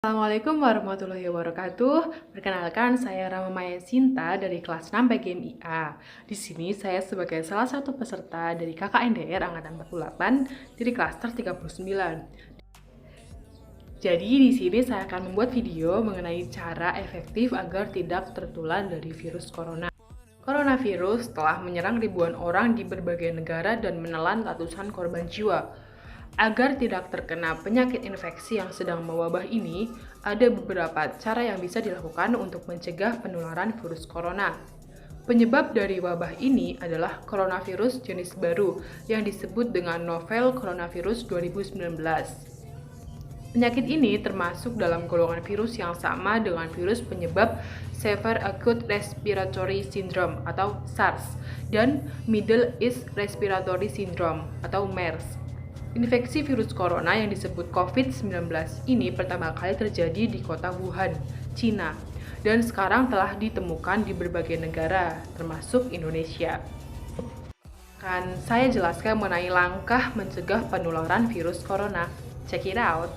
Assalamualaikum warahmatullahi wabarakatuh. Perkenalkan, saya Rama Maya Sinta dari kelas 6 PGMIA. Di sini saya sebagai salah satu peserta dari KKNDR Angkatan 48 dari klaster 39. Jadi di sini saya akan membuat video mengenai cara efektif agar tidak tertular dari virus corona. Coronavirus telah menyerang ribuan orang di berbagai negara dan menelan ratusan korban jiwa. Agar tidak terkena penyakit infeksi yang sedang mewabah ini, ada beberapa cara yang bisa dilakukan untuk mencegah penularan virus corona. Penyebab dari wabah ini adalah coronavirus jenis baru yang disebut dengan novel coronavirus 2019. Penyakit ini termasuk dalam golongan virus yang sama dengan virus penyebab Severe Acute Respiratory Syndrome atau SARS dan Middle East Respiratory Syndrome atau MERS. Infeksi virus corona yang disebut COVID-19 ini pertama kali terjadi di kota Wuhan, Cina, dan sekarang telah ditemukan di berbagai negara, termasuk Indonesia. Akan saya jelaskan mengenai langkah mencegah penularan virus corona. Check it out!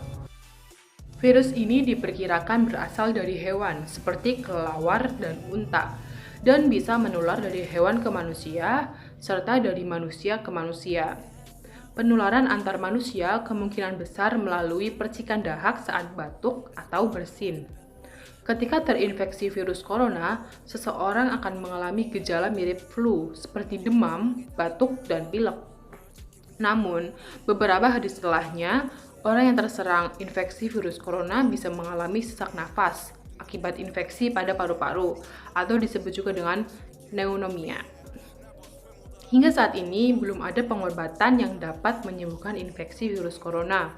Virus ini diperkirakan berasal dari hewan, seperti kelelawar dan unta, dan bisa menular dari hewan ke manusia, serta dari manusia ke manusia. Penularan antar manusia kemungkinan besar melalui percikan dahak saat batuk atau bersin. Ketika terinfeksi virus corona, seseorang akan mengalami gejala mirip flu seperti demam, batuk, dan pilek. Namun, beberapa hari setelahnya, orang yang terserang infeksi virus corona bisa mengalami sesak nafas akibat infeksi pada paru-paru atau disebut juga dengan pneumonia. Hingga saat ini, belum ada pengobatan yang dapat menyembuhkan infeksi virus corona.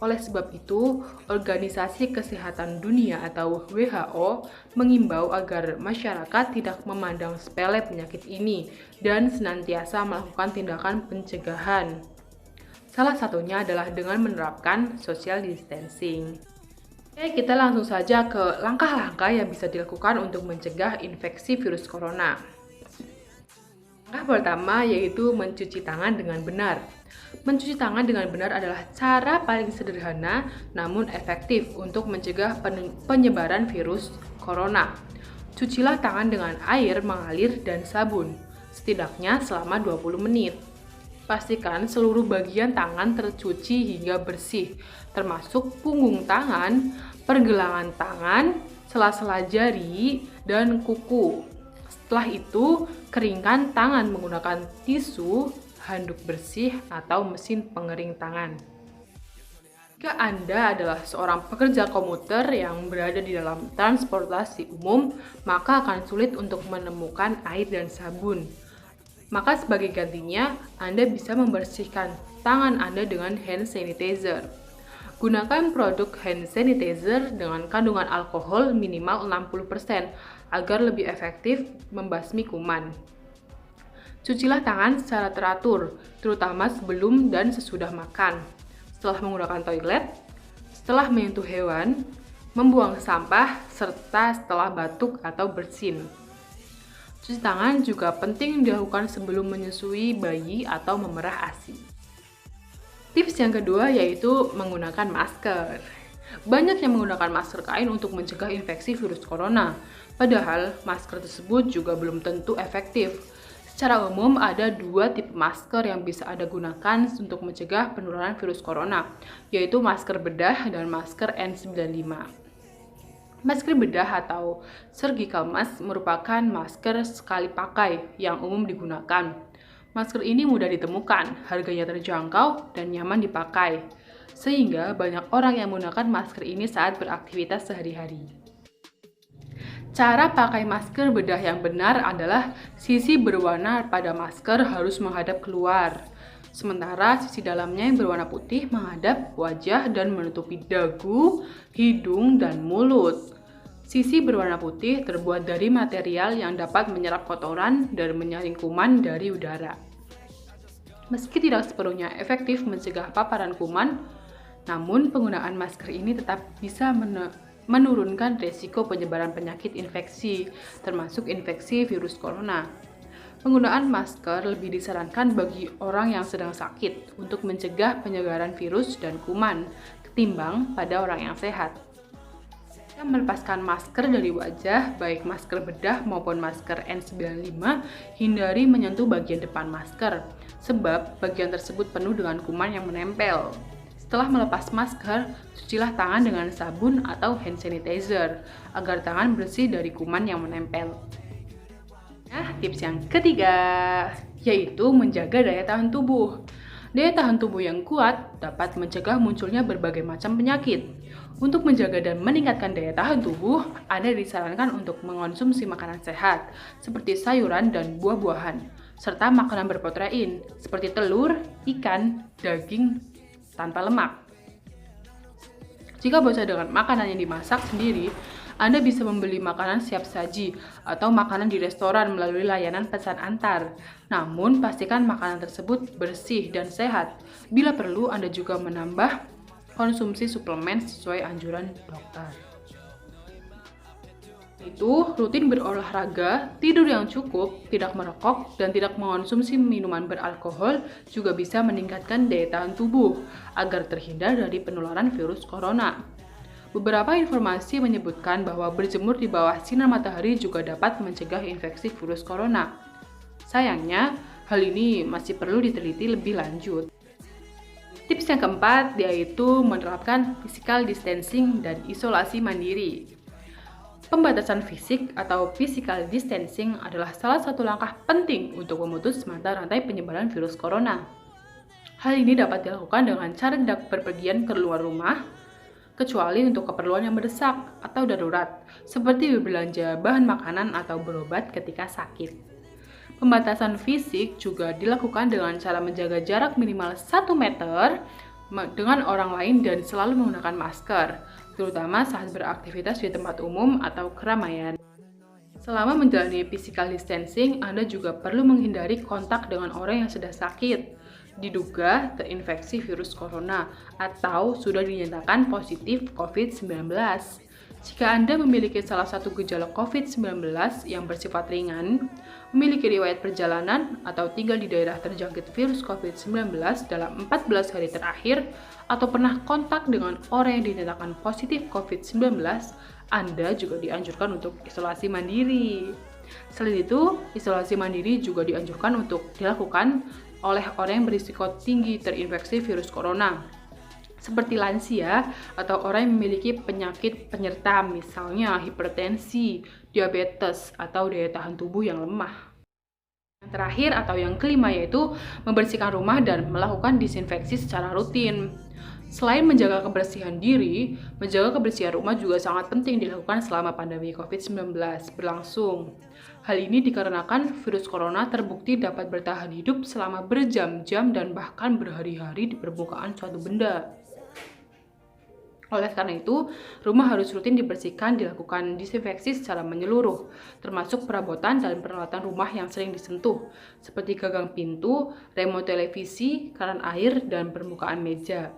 Oleh sebab itu, Organisasi Kesehatan Dunia atau WHO mengimbau agar masyarakat tidak memandang sepele penyakit ini dan senantiasa melakukan tindakan pencegahan. Salah satunya adalah dengan menerapkan social distancing. Oke, kita langsung saja ke langkah-langkah yang bisa dilakukan untuk mencegah infeksi virus corona. Langkah pertama yaitu mencuci tangan dengan benar. Mencuci tangan dengan benar adalah cara paling sederhana namun efektif untuk mencegah penyebaran virus corona. Cucilah tangan dengan air mengalir dan sabun, setidaknya selama 20 menit. Pastikan seluruh bagian tangan tercuci hingga bersih, termasuk punggung tangan, pergelangan tangan, sela-sela jari, dan kuku. Setelah itu, keringkan tangan menggunakan tisu, handuk bersih, atau mesin pengering tangan. Jika Anda adalah seorang pekerja komuter yang berada di dalam transportasi umum, maka akan sulit untuk menemukan air dan sabun. Maka sebagai gantinya, Anda bisa membersihkan tangan Anda dengan hand sanitizer. Gunakan produk hand sanitizer dengan kandungan alkohol minimal 60% agar lebih efektif membasmi kuman. Cucilah tangan secara teratur, terutama sebelum dan sesudah makan, setelah menggunakan toilet, setelah menyentuh hewan, membuang sampah, serta setelah batuk atau bersin. Cuci tangan juga penting dilakukan sebelum menyusui bayi atau memerah ASI. Tips yang kedua yaitu menggunakan masker. Banyak yang menggunakan masker kain untuk mencegah infeksi virus corona, padahal masker tersebut juga belum tentu efektif. Secara umum ada dua tipe masker yang bisa Anda gunakan untuk mencegah penularan virus corona, yaitu masker bedah dan masker N95. Masker bedah atau surgical mask merupakan masker sekali pakai yang umum digunakan. Masker ini mudah ditemukan, harganya terjangkau, dan nyaman dipakai, sehingga banyak orang yang menggunakan masker ini saat beraktivitas sehari-hari. Cara pakai masker bedah yang benar adalah sisi berwarna pada masker harus menghadap keluar, sementara sisi dalamnya yang berwarna putih menghadap wajah dan menutupi dagu, hidung, dan mulut. Sisi berwarna putih terbuat dari material yang dapat menyerap kotoran dan menyaring kuman dari udara. Meski tidak sepenuhnya efektif mencegah paparan kuman, namun penggunaan masker ini tetap bisa menurunkan risiko penyebaran penyakit infeksi, termasuk infeksi virus corona. Penggunaan masker lebih disarankan bagi orang yang sedang sakit untuk mencegah penyebaran virus dan kuman, ketimbang pada orang yang sehat. Melepaskan masker dari wajah, baik masker bedah maupun masker N95, hindari menyentuh bagian depan masker, sebab bagian tersebut penuh dengan kuman yang menempel. Setelah melepas masker, cucilah tangan dengan sabun atau hand sanitizer, agar tangan bersih dari kuman yang menempel. Nah, tips yang ketiga, yaitu menjaga daya tahan tubuh. Daya tahan tubuh yang kuat dapat mencegah munculnya berbagai macam penyakit. Untuk menjaga dan meningkatkan daya tahan tubuh, Anda disarankan untuk mengonsumsi makanan sehat, seperti sayuran dan buah-buahan, serta makanan berprotein, seperti telur, ikan, daging, tanpa lemak. Jika bosan dengan makanan yang dimasak sendiri, Anda bisa membeli makanan siap saji atau makanan di restoran melalui layanan pesan antar. Namun, pastikan makanan tersebut bersih dan sehat. Bila perlu, Anda juga menambah konsumsi suplemen sesuai anjuran dokter. Itu rutin berolahraga, tidur yang cukup, tidak merokok, dan tidak mengonsumsi minuman beralkohol juga bisa meningkatkan daya tahan tubuh agar terhindar dari penularan virus corona. Beberapa informasi menyebutkan bahwa berjemur di bawah sinar matahari juga dapat mencegah infeksi virus corona. Sayangnya, hal ini masih perlu diteliti lebih lanjut. Tips yang keempat yaitu menerapkan physical distancing dan isolasi mandiri. Pembatasan fisik atau physical distancing adalah salah satu langkah penting untuk memutus mata rantai penyebaran virus corona. Hal ini dapat dilakukan dengan cara tidak berpergian ke luar rumah, kecuali untuk keperluan yang mendesak atau darurat, seperti berbelanja bahan makanan atau berobat ketika sakit. Pembatasan fisik juga dilakukan dengan cara menjaga jarak minimal 1 meter dengan orang lain dan selalu menggunakan masker, terutama saat beraktivitas di tempat umum atau keramaian. Selama menjalani physical distancing, Anda juga perlu menghindari kontak dengan orang yang sedang sakit, diduga terinfeksi virus corona, atau sudah dinyatakan positif COVID-19. Jika Anda memiliki salah satu gejala COVID-19 yang bersifat ringan, memiliki riwayat perjalanan, atau tinggal di daerah terjangkit virus COVID-19 dalam 14 hari terakhir, atau pernah kontak dengan orang yang dinyatakan positif COVID-19, Anda juga dianjurkan untuk isolasi mandiri. Selain itu, isolasi mandiri juga dianjurkan untuk dilakukan oleh orang yang berisiko tinggi terinfeksi virus corona, seperti lansia atau orang yang memiliki penyakit penyerta, misalnya hipertensi, diabetes, atau daya tahan tubuh yang lemah. Yang terakhir atau yang kelima yaitu membersihkan rumah dan melakukan disinfeksi secara rutin. Selain menjaga kebersihan diri, menjaga kebersihan rumah juga sangat penting dilakukan selama pandemi COVID-19 berlangsung. Hal ini dikarenakan virus corona terbukti dapat bertahan hidup selama berjam-jam dan bahkan berhari-hari di permukaan suatu benda. Oleh karena itu, rumah harus rutin dibersihkan, dilakukan disinfeksi secara menyeluruh, termasuk perabotan dan peralatan rumah yang sering disentuh, seperti gagang pintu, remote televisi, keran air, dan permukaan meja.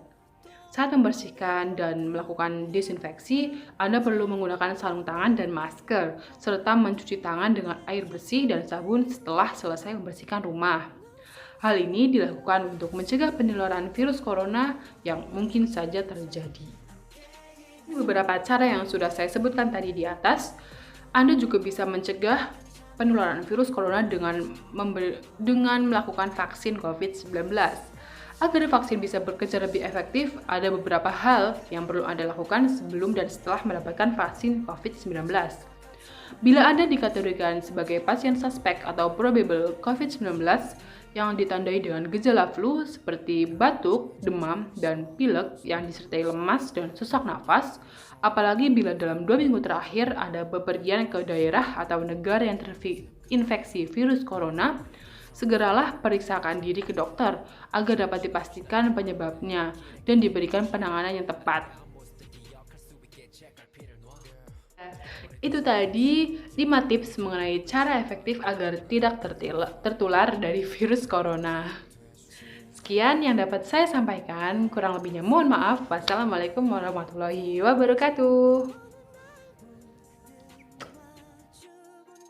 Saat membersihkan dan melakukan disinfeksi, Anda perlu menggunakan sarung tangan dan masker, serta mencuci tangan dengan air bersih dan sabun setelah selesai membersihkan rumah. Hal ini dilakukan untuk mencegah penularan virus corona yang mungkin saja terjadi. Beberapa cara yang sudah saya sebutkan tadi di atas, Anda juga bisa mencegah penularan virus corona dengan melakukan vaksin COVID-19. Agar vaksin bisa bekerja lebih efektif, ada beberapa hal yang perlu Anda lakukan sebelum dan setelah mendapatkan vaksin COVID-19. Bila Anda dikategorikan sebagai pasien suspek atau probable COVID-19 yang ditandai dengan gejala flu seperti batuk, demam, dan pilek yang disertai lemas dan sesak nafas, apalagi bila dalam 2 minggu terakhir Anda bepergian ke daerah atau negara yang terinfeksi virus corona, segeralah periksakan diri ke dokter agar dapat dipastikan penyebabnya dan diberikan penanganan yang tepat. Itu tadi 5 tips mengenai cara efektif agar tidak tertular dari virus corona. Sekian yang dapat saya sampaikan, kurang lebihnya mohon maaf. Wassalamualaikum warahmatullahi wabarakatuh.